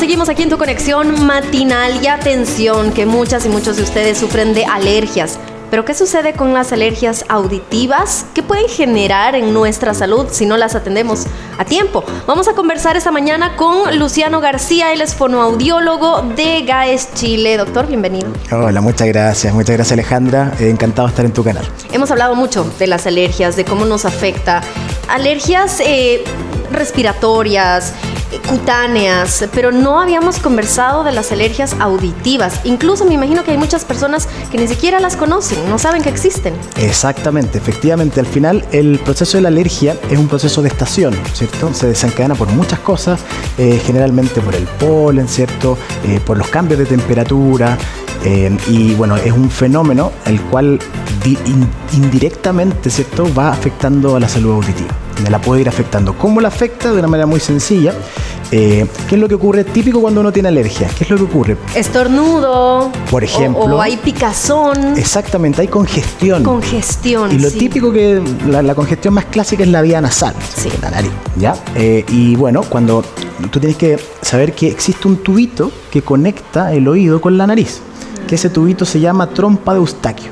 seguimos aquí en tu conexión matinal y atención que muchas y muchos de ustedes sufren de alergias. Pero ¿qué sucede con las alergias auditivas? ¿Qué pueden generar en nuestra salud si no las atendemos a tiempo? Vamos a conversar esta mañana con Luciano García, él es fonoaudiólogo de GAES Chile. Doctor, bienvenido. Hola, muchas gracias Alejandra, encantado de estar en tu canal. Hemos hablado mucho de las alergias, de cómo nos afecta. Alergias respiratorias, cutáneas, pero no habíamos conversado de las alergias auditivas. Incluso me imagino que hay muchas personas que ni siquiera las conocen, no saben que existen. Exactamente, efectivamente, al final el proceso de la alergia es un proceso de estación, ¿cierto? Se desencadena por muchas cosas, generalmente por el polen, ¿cierto? Por los cambios de temperatura. Y bueno, es un fenómeno el cual indirectamente, ¿cierto?, va afectando a la salud auditiva. Me la puede ir afectando. ¿Cómo la afecta? De una manera muy sencilla. ¿Qué es lo que ocurre típico cuando uno tiene alergia? ¿Qué es lo que ocurre? Estornudo. Por ejemplo. O hay picazón. Exactamente, hay congestión. Congestión, y lo típico que la congestión más clásica es la vía nasal, sí, la nariz, ¿ya? Y bueno, cuando tú tienes que saber que existe un tubito que conecta el oído con la nariz, que ese tubito se llama trompa de Eustaquio.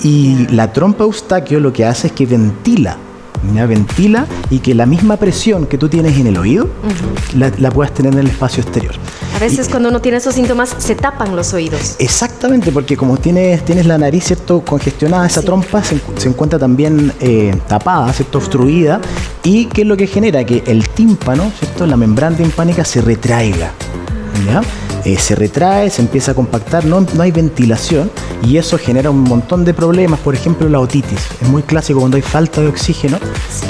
Y la trompa de Eustaquio lo que hace es que ventila y que la misma presión que tú tienes en el oído la puedas tener en el espacio exterior. A veces cuando uno tiene esos síntomas se tapan los oídos. Exactamente, porque como tienes la nariz, ¿cierto?, congestionada, esa trompa se encuentra también tapada, ¿cierto?, obstruida. ¿Y qué es lo que genera? Que el tímpano, ¿cierto?, la membrana timpánica se retraiga, ¿ya? Se retrae, se empieza a compactar, no hay ventilación y eso genera un montón de problemas. Por ejemplo, la otitis. Es muy clásico cuando hay falta de oxígeno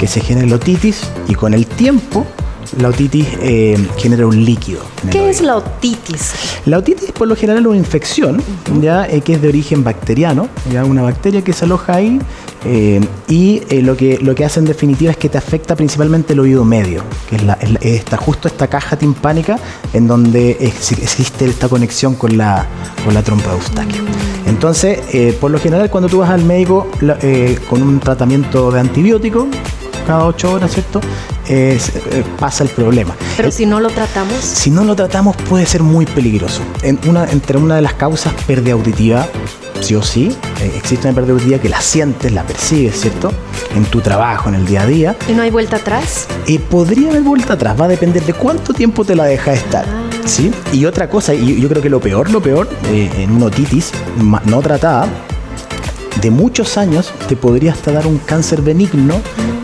que se genera la otitis, y con el tiempo la otitis genera un líquido. ¿Qué es la otitis? La otitis por lo general es una infección, ¿ya? Que es de origen bacteriano, ¿ya? Una bacteria que se aloja ahí y lo que hace en definitiva es que te afecta principalmente el oído medio, que es justo esta caja timpánica en donde existe esta conexión con la trompa de Eustaquio. Entonces, por lo general cuando tú vas al médico con un tratamiento de antibiótico, cada 8 horas, ¿cierto?, pasa el problema. Pero si no lo tratamos. Si no lo tratamos puede ser muy peligroso. Entre una de las causas, pérdida auditiva, sí o sí. Existe una pérdida auditiva que la sientes, la percibes, ¿cierto?, en tu trabajo, en el día a día. ¿Y no hay vuelta atrás? Podría haber vuelta atrás, va a depender de cuánto tiempo te la dejas estar. ¿Sí? Y otra cosa, y yo creo que lo peor, en una otitis no tratada, de muchos años te podría hasta dar un cáncer benigno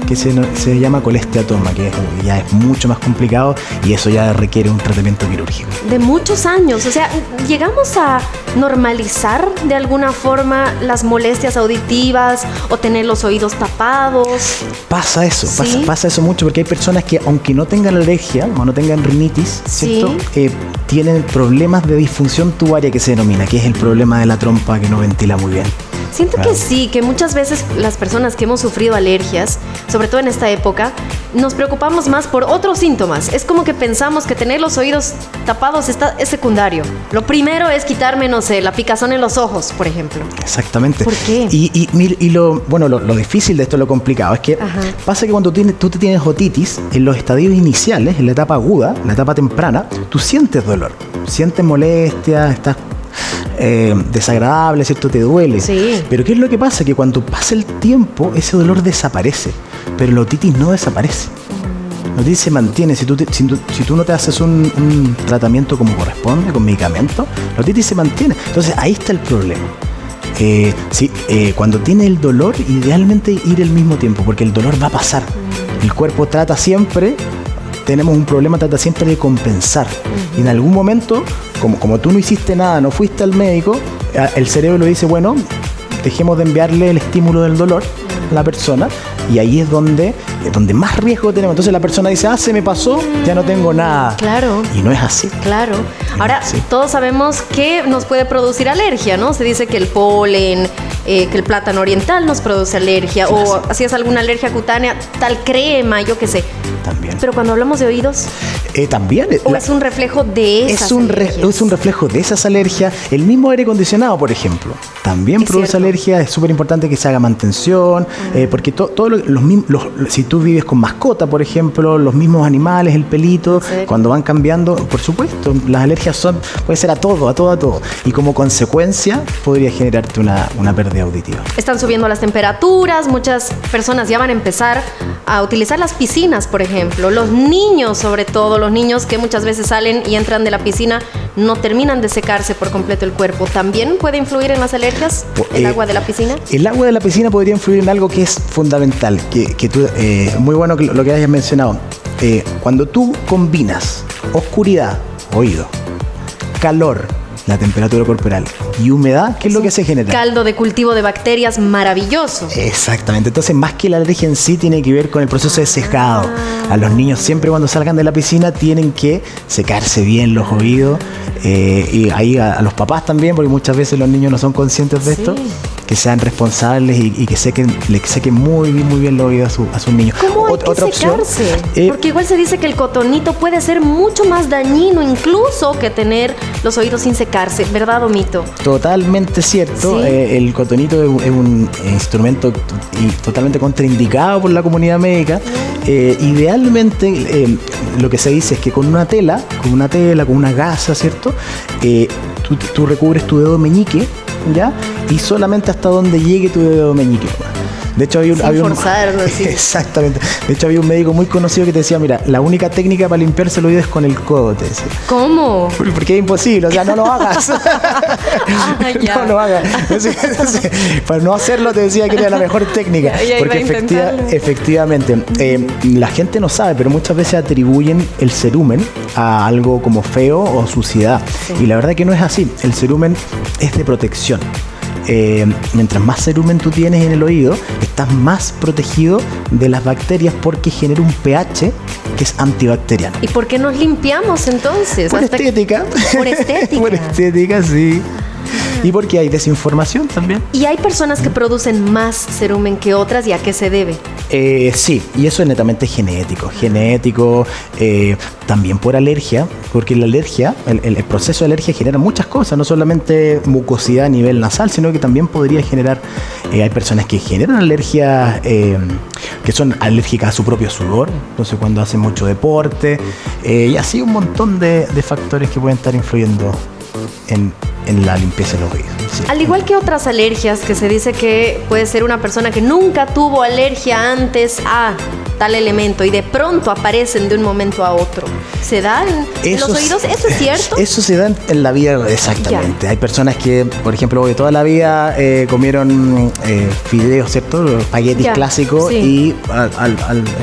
que se llama colesteatoma, que ya es mucho más complicado y eso ya requiere un tratamiento quirúrgico. De muchos años, o sea, ¿llegamos a normalizar de alguna forma las molestias auditivas o tener los oídos tapados? Pasa eso, ¿sí? pasa eso mucho, porque hay personas que aunque no tengan alergia o no tengan rinitis, ¿cierto?, tienen problemas de disfunción tubaria que se denomina, que es el problema de la trompa que no ventila muy bien. Siento que sí, que muchas veces las personas que hemos sufrido alergias, sobre todo en esta época, nos preocupamos más por otros síntomas. Es como que pensamos que tener los oídos tapados es secundario. Lo primero es quitarme, no sé, la picazón en los ojos, por ejemplo. Exactamente. ¿Por qué? Y lo difícil de esto, lo complicado, es que pasa que cuando tú tienes otitis, en los estadios iniciales, en la etapa aguda, la etapa temprana, tú sientes dolor, sientes molestia, estás desagradable, ¿cierto?, te duele. Sí. Pero ¿qué es lo que pasa? Que cuando pasa el tiempo, ese dolor desaparece, pero la otitis no desaparece. La otitis se mantiene. Si tú no te haces un tratamiento como corresponde, con medicamentos, la otitis se mantiene. Entonces ahí está el problema. Cuando tiene el dolor, idealmente ir al mismo tiempo, porque el dolor va a pasar. El cuerpo trata siempre de compensar. Y en algún momento, como tú no hiciste nada, no fuiste al médico, el cerebro dice, bueno, dejemos de enviarle el estímulo del dolor a la persona, y ahí es donde más riesgo tenemos. Entonces la persona dice, se me pasó, ya no tengo nada. Claro. Y no es así. Claro. Ahora, todos sabemos que nos puede producir alergia, ¿no? Se dice que el polen, que el plátano oriental nos produce alergia, Sí, o si es alguna alergia cutánea, tal crema, yo qué sé. También. Pero cuando hablamos de oídos, También. ¿o es un reflejo de esas alergias? Es un reflejo de esas alergias. El mismo aire acondicionado, por ejemplo, también Es produce cierto. alergias. Es súper importante que se haga mantención, porque si tú vives con mascota, por ejemplo, los mismos animales, el pelito, ¿En serio? cuando van cambiando, por supuesto, las alergias puede ser a todo. Y como consecuencia podría generarte una pérdida auditiva. Están subiendo las temperaturas, muchas personas ya van a empezar a utilizar las piscinas, por ejemplo. Los niños, sobre todo, los niños que muchas veces salen y entran de la piscina, no terminan de secarse por completo el cuerpo. ¿También puede influir en las alergias el agua de la piscina? El agua de la piscina podría influir en algo que es fundamental, que tú, muy bueno lo que hayas mencionado. Cuando tú combinas oscuridad, oído, calor, la temperatura corporal y humedad, ¿qué es lo que se genera? Caldo de cultivo de bacterias maravilloso. Exactamente, entonces más que la alergia en sí tiene que ver con el proceso de secado. A los niños siempre cuando salgan de la piscina tienen que secarse bien los oídos, y ahí a los papás también, porque muchas veces los niños no son conscientes de esto, que sean responsables y que le sequen muy bien los oídos a sus niños. ¿Cómo hay que secarse? Porque igual se dice que el cotonito puede ser mucho más dañino incluso que tener los oídos sin secarse, ¿verdad o mito? Totalmente cierto. Sí. El cotonito es un instrumento totalmente contraindicado por la comunidad médica. Idealmente, lo que se dice es que con una tela, con una gasa, ¿cierto? Tú recubres tu dedo meñique, ¿ya? Y solamente hasta donde llegue tu dedo meñique. De hecho, había forzarlo, sí. Exactamente. De hecho, había un médico muy conocido que te decía, mira, la única técnica para limpiarse el oído es con el codo, te decía. ¿Cómo? Porque es imposible, o sea, no lo hagas. Ya. No lo hagas. Entonces, para no hacerlo te decía que era la mejor técnica. Ya iba Porque a intentarlo. efectivamente, la gente no sabe, pero muchas veces atribuyen el cerumen a algo como feo o suciedad. Sí. Y la verdad que no es así. El cerumen es de protección. Mientras más cerumen tú tienes en el oído, estás más protegido de las bacterias porque genera un pH que es antibacteriano. ¿Y por qué nos limpiamos entonces? Por estética. Por estética. Por estética, sí. Y porque hay desinformación también. ¿Y hay personas que producen más cerumen que otras y a qué se debe? Sí, y eso es netamente genético. También por alergia, porque la alergia, el proceso de alergia genera muchas cosas, no solamente mucosidad a nivel nasal, sino que también podría generar, hay personas que generan alergias, que son alérgicas a su propio sudor, entonces cuando hacen mucho deporte, y así un montón de factores que pueden estar influyendo en la limpieza de los oídos. Sí. Al igual que otras alergias, que se dice que puede ser una persona que nunca tuvo alergia antes a tal elemento y de pronto aparecen de un momento a otro. ¿Se da en los oídos? ¿Eso es cierto? Eso se da en la vida, exactamente. Ya. Hay personas que, por ejemplo, de toda la vida comieron fideos, ¿cierto? Espaguetis clásicos, sí. Y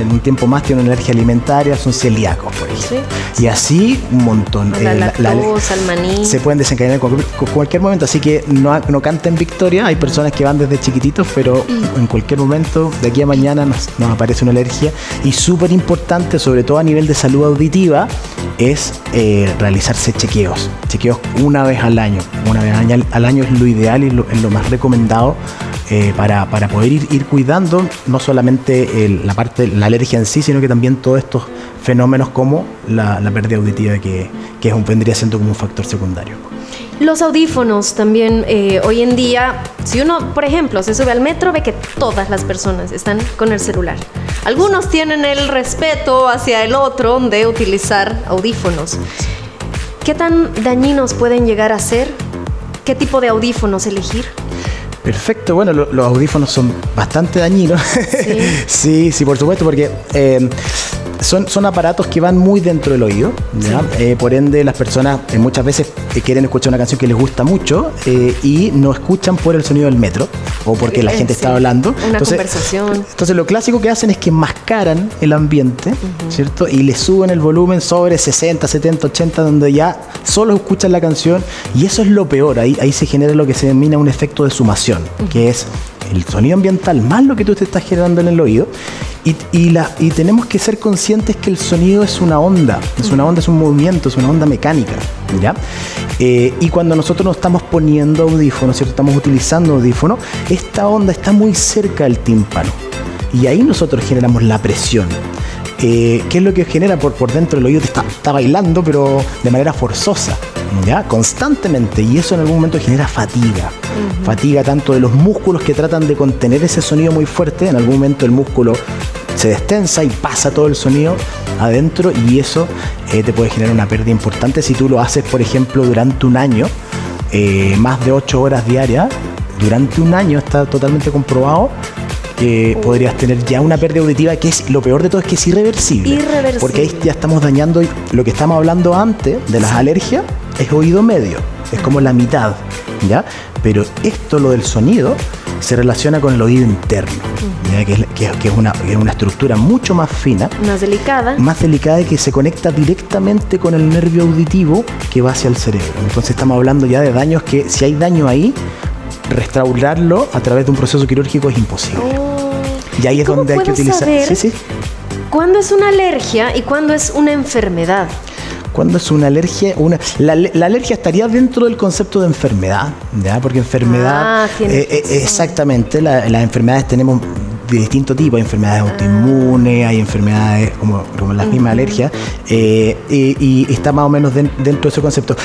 en un tiempo más tienen una alergia alimentaria, son celíacos, por ejemplo. Sí. Y así un montón. La lactosa, el maní. Se pueden desencadenar en cualquier momento, así que no canten victoria. Hay personas que van desde chiquititos, pero en cualquier momento, de aquí a mañana, nos aparece una alergia. Y súper importante, sobre todo a nivel de salud auditiva, es realizarse chequeos una vez al año. Una vez al año es lo ideal y es lo más recomendado para poder ir cuidando no solamente la alergia en sí, sino que también todos estos fenómenos como la pérdida auditiva que vendría siendo como un factor secundario. Los audífonos también, hoy en día, si uno, por ejemplo, se sube al metro, ve que todas las personas están con el celular. Algunos tienen el respeto hacia el otro de utilizar audífonos. ¿Qué tan dañinos pueden llegar a ser? ¿Qué tipo de audífonos elegir? Perfecto, bueno, los audífonos son bastante dañinos. Sí, por supuesto, porque son aparatos que van muy dentro del oído, ¿ya? Sí. Por ende, las personas muchas veces quieren escuchar una canción que les gusta mucho y no escuchan por el sonido del metro o porque la gente está hablando. Una conversación. Entonces, lo clásico que hacen es que enmascaran el ambiente, ¿cierto? Y le suben el volumen sobre 60, 70, 80, donde ya solo escuchan la canción, y eso es lo peor. Ahí se genera lo que se denomina un efecto de sumación, que es el sonido ambiental más lo que tú te estás generando en el oído. Y tenemos que ser conscientes que el sonido es una onda, es un movimiento, es una onda mecánica, ¿ya? Y cuando nosotros nos estamos poniendo audífonos, ¿cierto? Estamos utilizando audífonos, esta onda está muy cerca del tímpano y ahí nosotros generamos la presión. ¿Qué es lo que genera? Por dentro del oído está bailando, pero de manera forzosa, ¿ya? Constantemente, y eso en algún momento genera fatiga. Fatiga tanto de los músculos que tratan de contener ese sonido muy fuerte. En algún momento el músculo se destensa y pasa todo el sonido adentro, y eso te puede generar una pérdida importante si tú lo haces, por ejemplo, durante un año, más de 8 horas diarias. Durante un año está totalmente comprobado que podrías tener ya una pérdida auditiva, que es lo peor de todo, es que es irreversible. Porque ahí ya estamos dañando lo que estamos hablando antes de las alergias, es oído medio, es como la mitad, ¿ya? Pero esto, lo del sonido, se relaciona con el oído interno, ¿ya? Que es una estructura mucho más fina, más delicada, y que se conecta directamente con el nervio auditivo que va hacia el cerebro. Entonces estamos hablando ya de daños que, si hay daño ahí, restaurarlo a través de un proceso quirúrgico es imposible. Y ahí es donde hay que utilizar. Sí. ¿Cuándo es una alergia y cuándo es una enfermedad? ¿Cuándo es una alergia? La alergia estaría dentro del concepto de enfermedad, ¿ya? Porque enfermedad, exactamente, las enfermedades tenemos de distintos tipos. Hay enfermedades autoinmunes, hay enfermedades como las mismas alergias, y está más o menos dentro de ese concepto.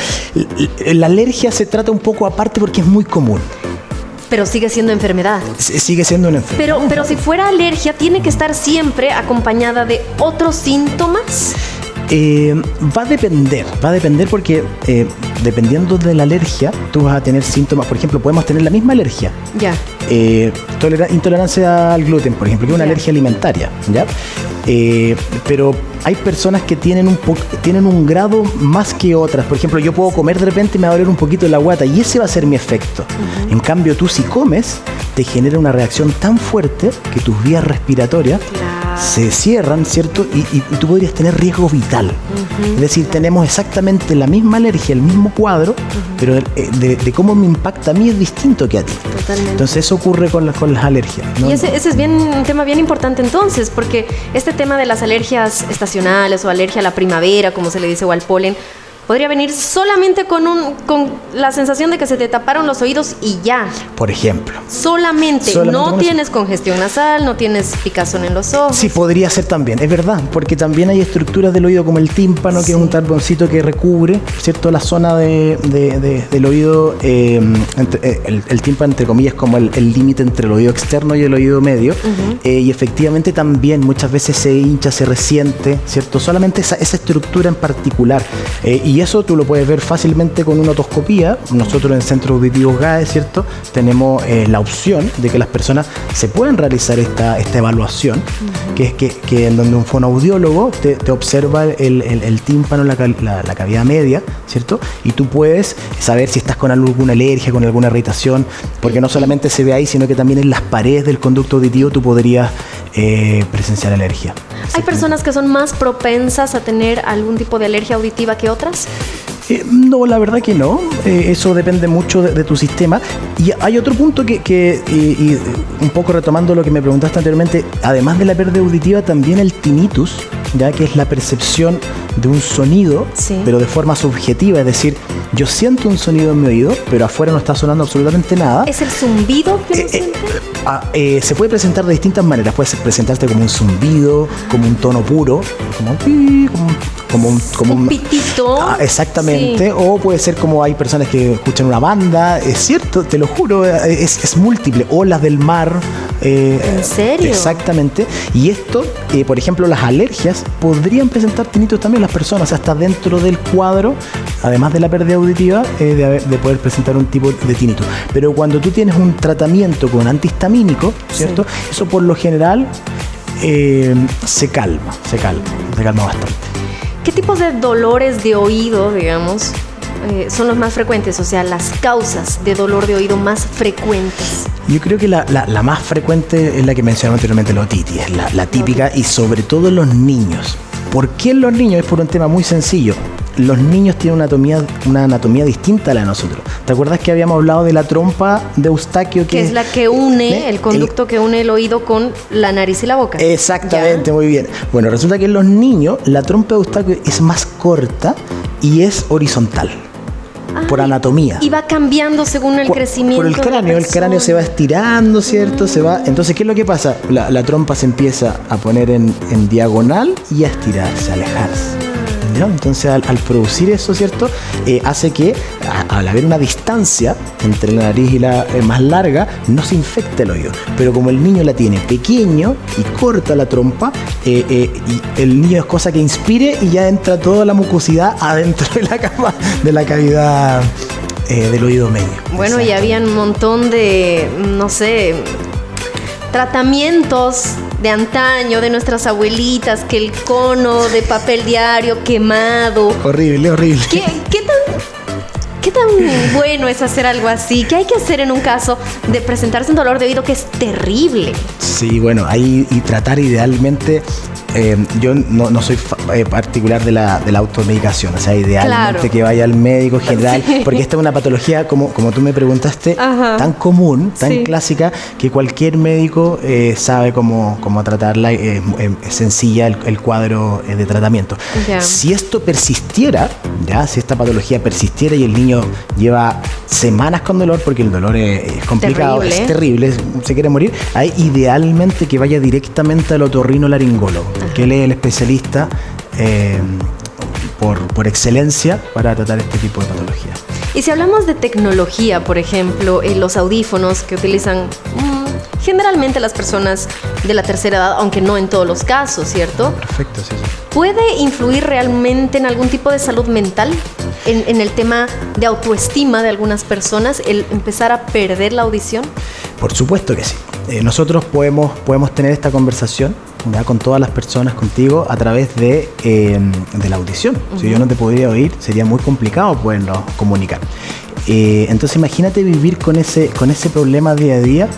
La alergia se trata un poco aparte porque es muy común. Pero sigue siendo enfermedad. Sigue siendo una enfermedad. Pero si fuera alergia, ¿tiene que estar siempre acompañada de otros síntomas? Va a depender porque dependiendo de la alergia, tú vas a tener síntomas. Por ejemplo, podemos tener la misma alergia. Ya. Intolerancia al gluten, por ejemplo, que es una alergia alimentaria, ¿ya? Pero hay personas que tienen un grado más que otras. Por ejemplo, yo puedo comer de repente y me va a doler un poquito la guata, y ese va a ser mi efecto. En cambio, tú, si comes, te genera una reacción tan fuerte que tus vías respiratorias se cierran, ¿cierto? Y tú podrías tener riesgo vital. Es decir, tenemos exactamente la misma alergia, el mismo cuadro, pero de cómo me impacta a mí es distinto que a ti. Totalmente. Entonces eso ocurre con las alergias, ¿no? Y ese es un tema bien importante entonces, porque este tema de las alergias estacionales o alergia a la primavera, como se le dice, o al polen, podría venir solamente con la sensación de que se te taparon los oídos y ya. Por ejemplo. Solamente no tienes congestión nasal, no tienes picazón en los ojos. Sí, podría ser también, es verdad, porque también hay estructuras del oído como el tímpano, que es un tarboncito que recubre, ¿cierto?, la zona del oído. El tímpano, entre comillas, como el límite entre el oído externo y el oído medio. Y efectivamente también muchas veces se hincha, se resiente, ¿cierto? Solamente esa estructura en particular. Y eso tú lo puedes ver fácilmente con una otoscopía. Nosotros en Centro Auditivo GAE, ¿cierto?, tenemos la opción de que las personas se pueden realizar esta evaluación, que es que en donde un fonoaudiólogo te observa el tímpano, la cavidad media, ¿cierto? Y tú puedes saber si estás con alguna alergia, con alguna irritación, porque no solamente se ve ahí, sino que también en las paredes del conducto auditivo tú podrías presenciar alergia. ¿Hay personas que son más propensas a tener algún tipo de alergia auditiva que otras? No, la verdad que no. Eso depende mucho de tu sistema. Y hay otro punto que un poco retomando lo que me preguntaste anteriormente, además de la pérdida auditiva, también el tinnitus, ya que es la percepción de un sonido, pero de forma subjetiva. Es decir, yo siento un sonido en mi oído, pero afuera no está sonando absolutamente nada. ¿Es el zumbido que uno siente? Se puede presentar de distintas maneras. Puede presentarte como un zumbido, como un tono puro, como un pitito. Exactamente. Sí. O puede ser como hay personas que escuchan una banda. Es cierto, te lo juro, es múltiple. Olas del mar. ¿En serio? Exactamente. Y esto, por ejemplo, las alergias podrían presentar tinnitus también las personas. O sea, está dentro del cuadro, además de la pérdida auditiva, de poder presentar un tipo de tinnitus. Pero cuando tú tienes un tratamiento con antihistamínico, ¿cierto? Eso por lo general se calma bastante. ¿Qué tipos de dolores de oído, digamos, son los más frecuentes? O sea, las causas de dolor de oído más frecuentes. Yo creo que la más frecuente es la que mencionaba anteriormente, la otitis, es la típica, y sobre todo en los niños. ¿Por qué en los niños? Es por un tema muy sencillo. los niños tienen una anatomía distinta a la de nosotros. ¿Te acuerdas que habíamos hablado de la trompa de Eustaquio? Que es la que une, el conducto que une el oído con la nariz y la boca. Exactamente, muy bien. Bueno, resulta que en los niños la trompa de Eustaquio es más corta y es horizontal. Por anatomía. Y va cambiando según el crecimiento. Por el cráneo se va estirando, ¿cierto? Entonces, ¿qué es lo que pasa? La trompa se empieza a poner en diagonal y a estirarse, a alejarse. ¿No? Entonces, al producir eso, ¿cierto? Hace que, al haber una distancia entre la nariz y la más larga, no se infecte el oído. Pero como el niño la tiene pequeño y corta la trompa, y el niño es cosa que inspire y ya entra toda la mucosidad adentro de la cavidad del oído medio. Bueno, y había un montón de, no sé, tratamientos de antaño, de nuestras abuelitas, que el cono de papel diario quemado. Horrible. ¿Qué tan bueno es hacer algo así? ¿Qué hay que hacer en un caso de presentarse un dolor de oído que es terrible? Sí, bueno, ahí y tratar idealmente. Yo no soy particular de la automedicación, o sea, idealmente que vaya al médico general, porque esta es una patología, como tú me preguntaste, tan común, tan clásica, que cualquier médico sabe cómo tratarla, es sencilla el cuadro de tratamiento. Si esto persistiera, si esta patología persistiera y el niño lleva semanas con dolor, porque el dolor es complicado, es terrible, se quiere morir, ahí idealmente que vaya directamente al otorrinolaringólogo, que él es el especialista por excelencia para tratar este tipo de patologías. Y si hablamos de tecnología, por ejemplo, los audífonos que utilizan generalmente las personas de la tercera edad, aunque no en todos los casos, ¿cierto? Perfecto, sí. ¿Puede influir realmente en algún tipo de salud mental? En el tema de autoestima de algunas personas, el empezar a perder la audición. Por supuesto que sí. Nosotros podemos tener esta conversación con todas las personas, contigo, a través de la audición. Si yo no te podría oír, sería muy complicado podernos comunicar. Entonces imagínate vivir con ese problema día a día.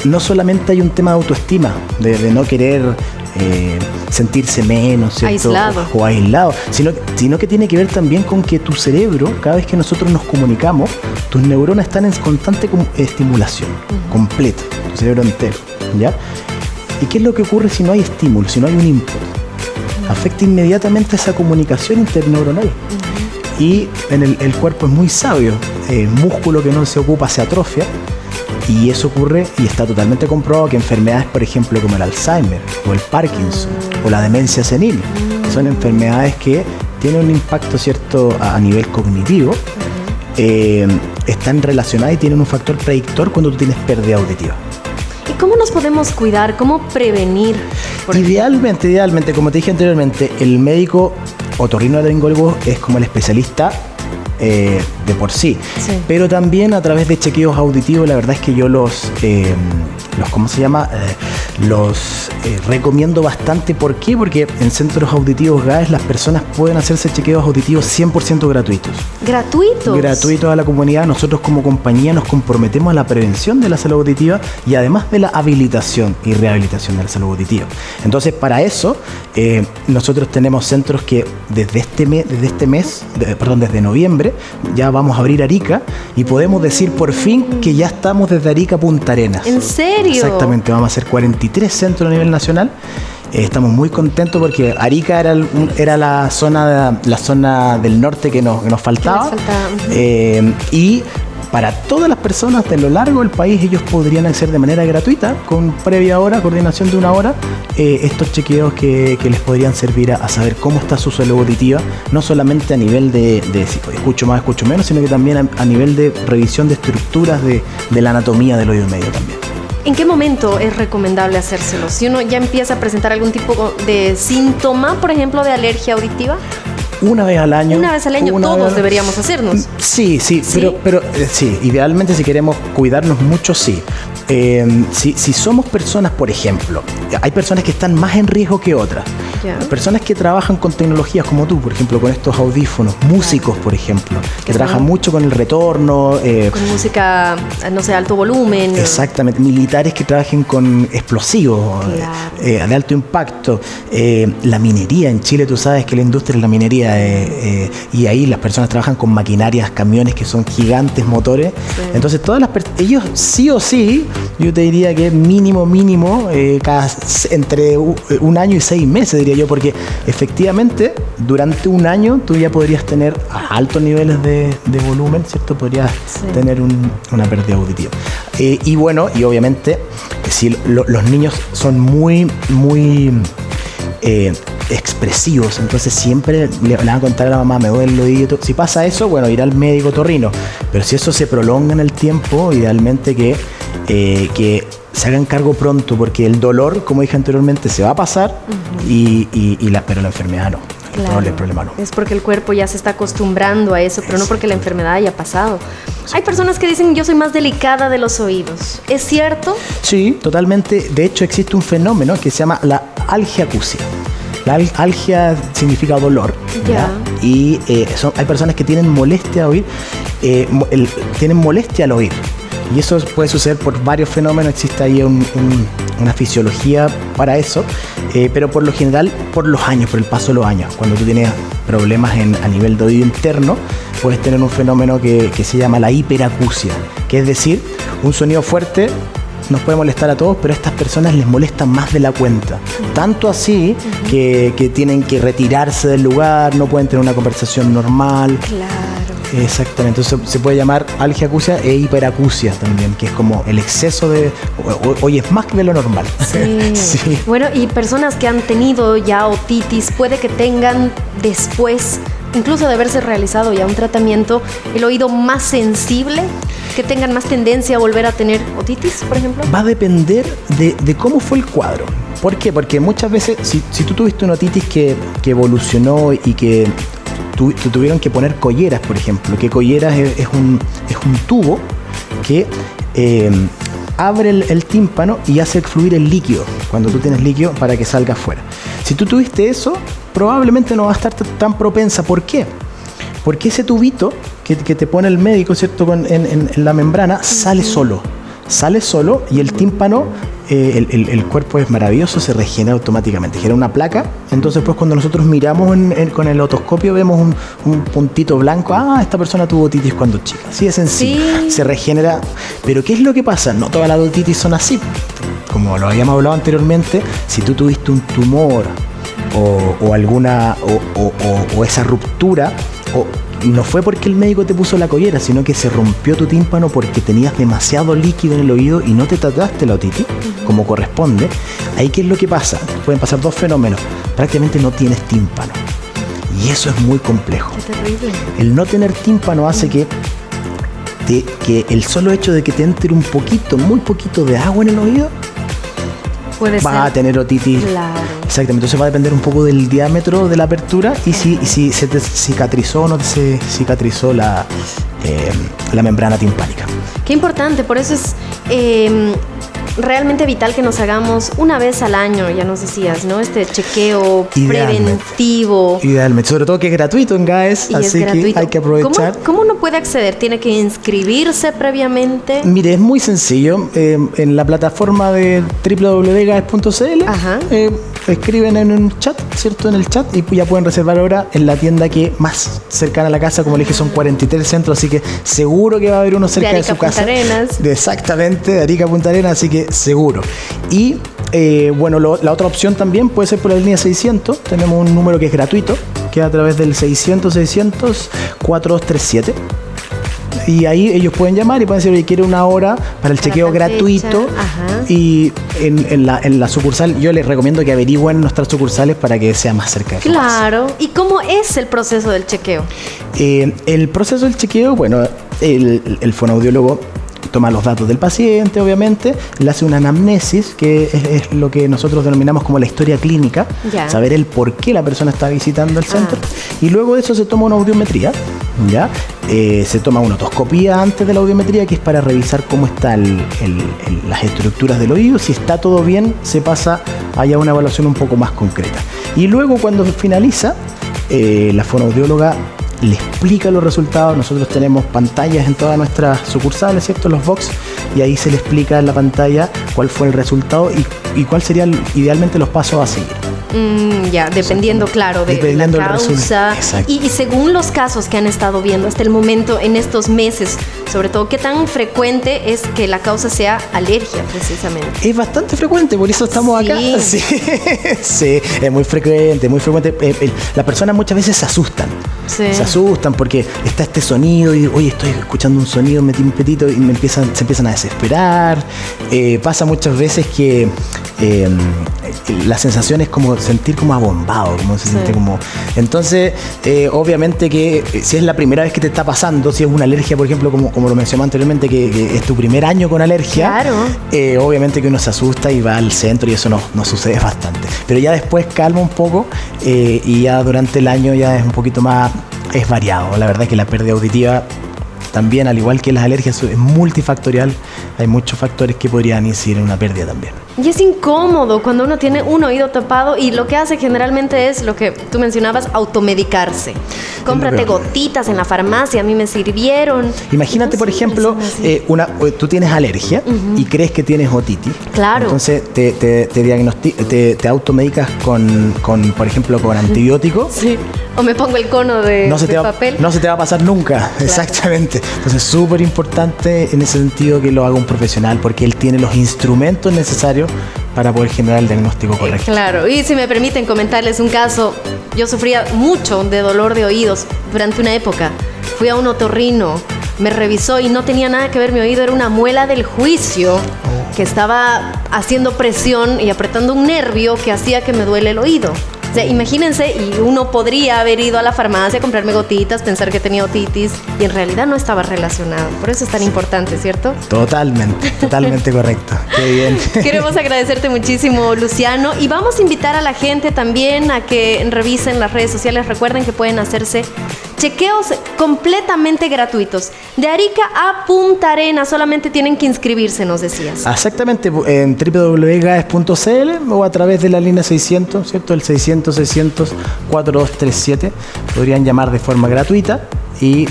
No solamente hay un tema de autoestima, de no querer sentirse menos, ¿cierto? Aislado, sino que tiene que ver también con que tu cerebro, cada vez que nosotros nos comunicamos, tus neuronas están en constante estimulación, completa, tu cerebro entero, ¿ya? ¿Y qué es lo que ocurre si no hay estímulo, si no hay un input? Afecta inmediatamente esa comunicación interneuronal. Y el cuerpo es muy sabio, el músculo que no se ocupa se atrofia. Y eso ocurre y está totalmente comprobado que enfermedades, por ejemplo, como el Alzheimer o el Parkinson o la demencia senil, son enfermedades que tienen un impacto, ¿cierto?, a nivel cognitivo, están relacionadas y tienen un factor predictor cuando tú tienes pérdida auditiva. ¿Y cómo nos podemos cuidar? ¿Cómo prevenir? Idealmente, como te dije anteriormente, el médico otorrinolaringólogo es como el especialista de por sí. Pero también a través de chequeos auditivos, la verdad es que yo los recomiendo bastante. ¿Por qué? Porque en centros auditivos GAES las personas pueden hacerse chequeos auditivos 100% gratuitos. Gratuitos a la comunidad. Nosotros como compañía nos comprometemos a la prevención de la salud auditiva y además de la habilitación y rehabilitación de la salud auditiva. Entonces, para eso, nosotros tenemos centros que desde noviembre, ya vamos a abrir Arica y podemos decir por fin que ya estamos desde Arica a Punta Arenas. ¿En serio? Exactamente, vamos a hacer 43 centros a nivel nacional. Estamos muy contentos porque Arica era la zona del norte que nos faltaba. Y para todas las personas de lo largo del país, ellos podrían hacer de manera gratuita, con previa hora, coordinación de una hora, estos chequeos que les podrían servir a saber cómo está su salud auditiva, no solamente a nivel de si escucho más, escucho menos, sino que también a nivel de revisión de estructuras de la anatomía del oído medio también. ¿En qué momento es recomendable hacérselo? Si uno ya empieza a presentar algún tipo de síntoma, por ejemplo, de alergia auditiva. Una vez al año todos deberíamos hacernos. Sí, pero sí, idealmente si queremos cuidarnos mucho, sí. Si somos personas, por ejemplo, hay personas que están más en riesgo que otras. Ya. Personas que trabajan con tecnologías como tú, por ejemplo, con estos audífonos, músicos, por ejemplo, que trabajan mucho con el retorno. Con música, no sé, alto volumen. Exactamente, militares que trabajen con explosivos, claro. de alto impacto. La minería, en Chile tú sabes que la industria es la minería, y ahí las personas trabajan con maquinarias, camiones que son gigantes, motores. Sí. Entonces ellos sí o sí, yo te diría que mínimo, entre un año y 6 meses, diría yo, porque efectivamente durante un año tú ya podrías tener a altos niveles de volumen, ¿cierto? Podrías tener una pérdida auditiva. Y bueno, y obviamente si los niños son muy expresivos, entonces siempre le van a contar a la mamá, me duele el oído. Si pasa eso, bueno, ir al médico otorrino, pero si eso se prolonga en el tiempo, idealmente que se hagan cargo pronto, porque el dolor, como dije anteriormente, se va a pasar, pero la enfermedad no. Claro. El problema no. Es porque el cuerpo ya se está acostumbrando a eso, pero no porque la enfermedad haya pasado. Sí. Hay personas que dicen, yo soy más delicada de los oídos. ¿Es cierto? Sí, totalmente. De hecho, existe un fenómeno que se llama la algiacusia. La algia significa dolor. Ya. Y hay personas que tienen molestia al oír, tienen molestia al oír. Y eso puede suceder por varios fenómenos. Existe ahí una fisiología para eso, pero por lo general, por los años, por el paso de los años, cuando tú tienes problemas a nivel de oído interno, puedes tener un fenómeno que se llama la hiperacusia, que es decir, un sonido fuerte nos puede molestar a todos, pero a estas personas les molesta más de la cuenta. Tanto así que tienen que retirarse del lugar, no pueden tener una conversación normal. Claro. Exactamente, entonces se puede llamar algiacusia e hiperacusia también, que es como el exceso de... Hoy es más que de lo normal. Sí. Sí. Bueno, y personas que han tenido ya otitis, puede que tengan después, incluso de haberse realizado ya un tratamiento, el oído más sensible, que tengan más tendencia a volver a tener otitis, por ejemplo. Va a depender de cómo fue el cuadro. ¿Por qué? Porque muchas veces, si tú tuviste una otitis que evolucionó y que te tuvieron que poner colleras, por ejemplo, que colleras es un tubo que abre el tímpano y hace fluir el líquido, cuando tú tienes líquido, para que salga afuera. Si tú tuviste eso, probablemente no va a estar tan propensa. ¿Por qué? Porque ese tubito que te pone el médico, ¿cierto?, en la membrana, sale solo y el tímpano, el cuerpo es maravilloso, se regenera automáticamente, genera una placa. Entonces pues cuando nosotros miramos con el otoscopio vemos un puntito blanco. Esta persona tuvo otitis cuando chica. Así de sencillo. Sí. Se regenera. Pero ¿qué es lo que pasa? No todas las otitis son así. Como lo habíamos hablado anteriormente, si tú tuviste un tumor o alguna o esa ruptura, no fue porque el médico te puso la collera, sino que se rompió tu tímpano porque tenías demasiado líquido en el oído y no te trataste la otitis como corresponde. Ahí, ¿qué es lo que pasa? Pueden pasar dos fenómenos. Prácticamente no tienes tímpano. Y eso es muy complejo. Qué terrible. El no tener tímpano hace que el solo hecho de que te entre un poquito, muy poquito de agua en el oído, vas a tener otitis. Claro. Exactamente, entonces va a depender un poco del diámetro de la apertura y si se te cicatrizó o no se cicatrizó la membrana timpánica. Qué importante, por eso es realmente vital que nos hagamos una vez al año, ya nos decías, ¿no? Este chequeo preventivo. Idealmente, sobre todo que es gratuito en GAES, así que hay que aprovechar. ¿Cómo uno puede acceder? ¿Tiene que inscribirse previamente? Mire, es muy sencillo. En la plataforma de www.gaes.cl escriben en un chat, ¿cierto? En el chat, y ya pueden reservar ahora en la tienda que más cercana a la casa. Como le dije, son 43 centros, así que seguro que va a haber uno cerca de su casa. De Arica, Punta Arenas. Exactamente, de Arica, Punta Arenas, así que seguro. Y bueno, la otra opción también puede ser por la línea 600. Tenemos un número que es gratuito, que es a través del 600-600-4237. Y ahí ellos pueden llamar y pueden decir, oye, quiero una hora para el chequeo gratuito. Y en la sucursal, yo les recomiendo que averigüen nuestras sucursales para que sea más cerca de su casa. Claro. ¿Y cómo es el proceso del chequeo? El proceso del chequeo, bueno, el fonoaudiólogo toma los datos del paciente, obviamente, le hace una anamnesis, que es lo que nosotros denominamos como la historia clínica, saber el por qué la persona está visitando el centro, y luego de eso se toma una audiometría, ¿ya? Se toma una otoscopía antes de la audiometría, que es para revisar cómo están las estructuras del oído. Si está todo bien, se pasa a ya una evaluación un poco más concreta. Y luego, cuando finaliza, la fonoaudióloga le explica los resultados. Nosotros tenemos pantallas en todas nuestras sucursales, ¿cierto? Los box, y ahí se le explica en la pantalla cuál fue el resultado y cuál serían idealmente los pasos a seguir. Ya, dependiendo, claro, de la causa. Y según los casos que han estado viendo hasta el momento en estos meses, sobre todo, ¿qué tan frecuente es que la causa sea alergia, precisamente? Es bastante frecuente, por eso estamos acá. Sí, sí, es muy frecuente, muy frecuente. Las personas muchas veces se asustan. Sí. Se asustan porque está este sonido y, oye, estoy escuchando un sonido, metí un petito y se empiezan a desesperar. Pasa muchas veces que la sensación es como sentir como abombado, como se siente como... Entonces, obviamente que si es la primera vez que te está pasando, si es una alergia, por ejemplo, como lo mencioné anteriormente, que es tu primer año con alergia, claro. Obviamente que uno se asusta y va al centro y eso no sucede bastante. Pero ya después calma un poco y ya durante el año ya es un poquito más... Es variado. La verdad es que la pérdida auditiva también, al igual que las alergias, es multifactorial. Hay muchos factores que podrían incidir en una pérdida también. Y es incómodo cuando uno tiene un oído tapado y lo que hace generalmente es lo que tú mencionabas, automedicarse. Cómprate gotitas en la farmacia, a mí me sirvieron. Imagínate, por ejemplo, tú tienes alergia y crees que tienes otitis. Claro. Entonces te automedicas con, por ejemplo, con antibiótico. Sí. O me pongo el cono de papel. No se te va a pasar nunca, claro. Exactamente. Entonces es súper importante en ese sentido que lo haga un profesional, porque él tiene los instrumentos necesarios para poder generar el diagnóstico correcto. Claro, y si me permiten comentarles un caso, yo sufría mucho de dolor de oídos durante una época. Fui a un otorrino, me revisó y no tenía nada que ver mi oído, era una muela del juicio que estaba haciendo presión y apretando un nervio que hacía que me duele el oído. O sea, imagínense, y uno podría haber ido a la farmacia a comprarme gotitas, pensar que tenía otitis, y en realidad no estaba relacionado. Por eso es tan importante, ¿cierto? Totalmente correcto. Qué bien. Queremos agradecerte muchísimo, Luciano, y vamos a invitar a la gente también a que revisen las redes sociales. Recuerden que pueden hacerse chequeos completamente gratuitos. De Arica a Punta Arenas, solamente tienen que inscribirse, nos decías. Exactamente, en www.gaes.cl o a través de la línea 600, ¿cierto? El 600-600-4237. Podrían llamar de forma gratuita y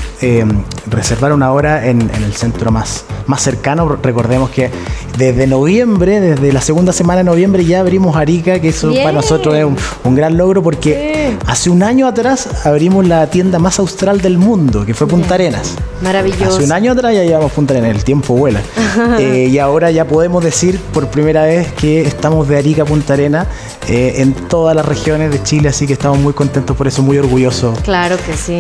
reservar una hora en el centro más cercano. Recordemos que desde la segunda semana de noviembre ya abrimos Arica, que eso para nosotros es un gran logro, porque hace un año atrás abrimos la tienda más austral del mundo, que fue Punta Arenas. Maravilloso. Hace un año atrás ya llevamos Punta Arenas, el tiempo vuela. Y ahora ya podemos decir por primera vez que estamos de Arica a Punta Arenas en todas las regiones de Chile, así que estamos muy contentos por eso, muy orgullosos. Claro que sí.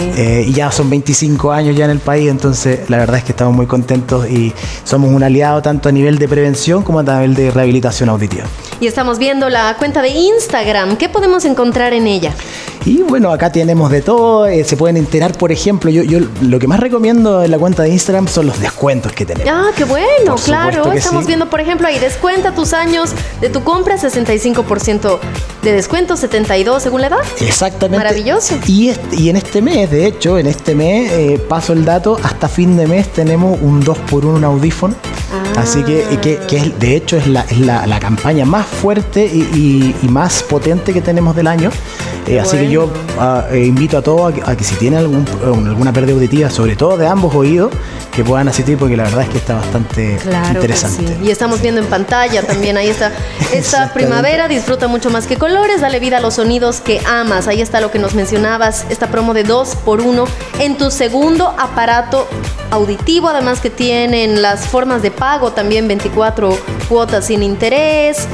Y ya son 25 años ya en el país, entonces la verdad es que estamos muy contentos y somos un aliado tanto a nivel de prevención como a nivel de rehabilitación auditiva. Y estamos viendo la cuenta de Instagram. ¿Qué podemos encontrar en ella? Y bueno, acá tenemos de todo. Se pueden enterar, por ejemplo, yo lo que más recomiendo en la cuenta de Instagram son los descuentos que tenemos. Ah, qué bueno, claro. Estamos viendo, por ejemplo, ahí descuenta tus años de tu compra, 65% de descuento, 72% según la edad. Exactamente. Maravilloso. Y en este mes, de hecho, paso el dato, hasta fin de mes tenemos un 2x1 un audífono. Así que es, de hecho es la campaña más fuerte y más potente que tenemos del año. Así que yo invito a todos a que si tienen alguna pérdida auditiva, sobre todo de ambos oídos, que puedan asistir, porque la verdad es que está bastante interesante. Sí. Y estamos viendo en pantalla también, ahí está. Esta primavera disfruta mucho más que colores, dale vida a los sonidos que amas. Ahí está lo que nos mencionabas, esta promo de 2x1 en tu segundo aparato auditivo, además que tienen las formas de pago, también 24 cuotas sin interés.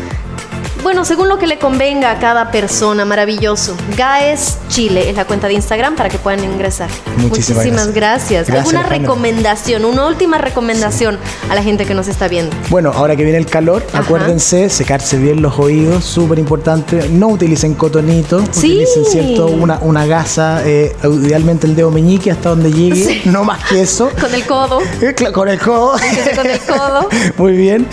Bueno, según lo que le convenga a cada persona, maravilloso. Gaes Chile es la cuenta de Instagram para que puedan ingresar. Muchísimas gracias. ¿Alguna recomendación, una última recomendación a la gente que nos está viendo? Bueno, ahora que viene el calor, acuérdense, secarse bien los oídos, súper importante. No utilicen cotonito, utilicen, ¿cierto? Una gasa, idealmente el dedo meñique hasta donde llegue, no más que eso. Con el codo. Con el codo. Con el codo. Muy bien.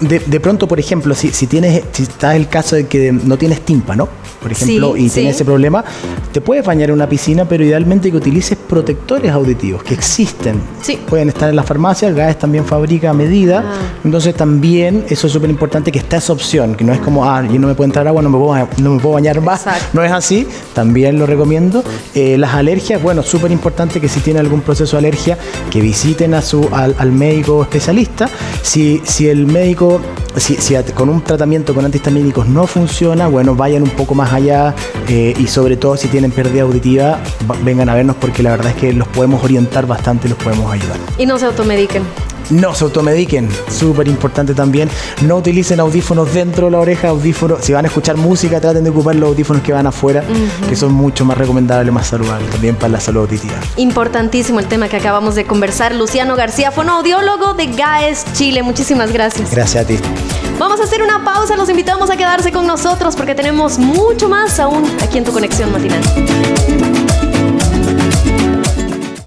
De pronto, por ejemplo, si tienes si está el caso de que no tienes tímpano, por ejemplo, Sí, y tienes sí. ese problema, te puedes bañar en una piscina, pero idealmente que utilices protectores auditivos, que existen. Sí. Pueden estar en la farmacia, el GAES también fabrica a medida, entonces también eso es súper importante que está esa opción, que no es como, y no me puede entrar agua, no me puedo bañar más, Exacto. no es así, también lo recomiendo. Las alergias, bueno, súper importante que si tiene algún proceso de alergia, que visiten al médico especialista. Si el médico, si con un tratamiento con antihistamínicos no funciona, bueno, vayan un poco más allá, y sobre todo si tienen pérdida auditiva, vengan a vernos porque la verdad es que los podemos orientar bastante y los podemos ayudar. Y no se automediquen. No se automediquen, súper importante también. No utilicen audífonos dentro de la oreja, si van a escuchar música, traten de ocupar los audífonos que van afuera, que son mucho más recomendables, más saludables también para la salud auditiva. Importantísimo el tema que acabamos de conversar. Luciano García, fonoaudiólogo de GAES Chile. Muchísimas gracias. Gracias a ti. Vamos a hacer una pausa, los invitamos a quedarse con nosotros porque tenemos mucho más aún aquí en Tu Conexión Matinal.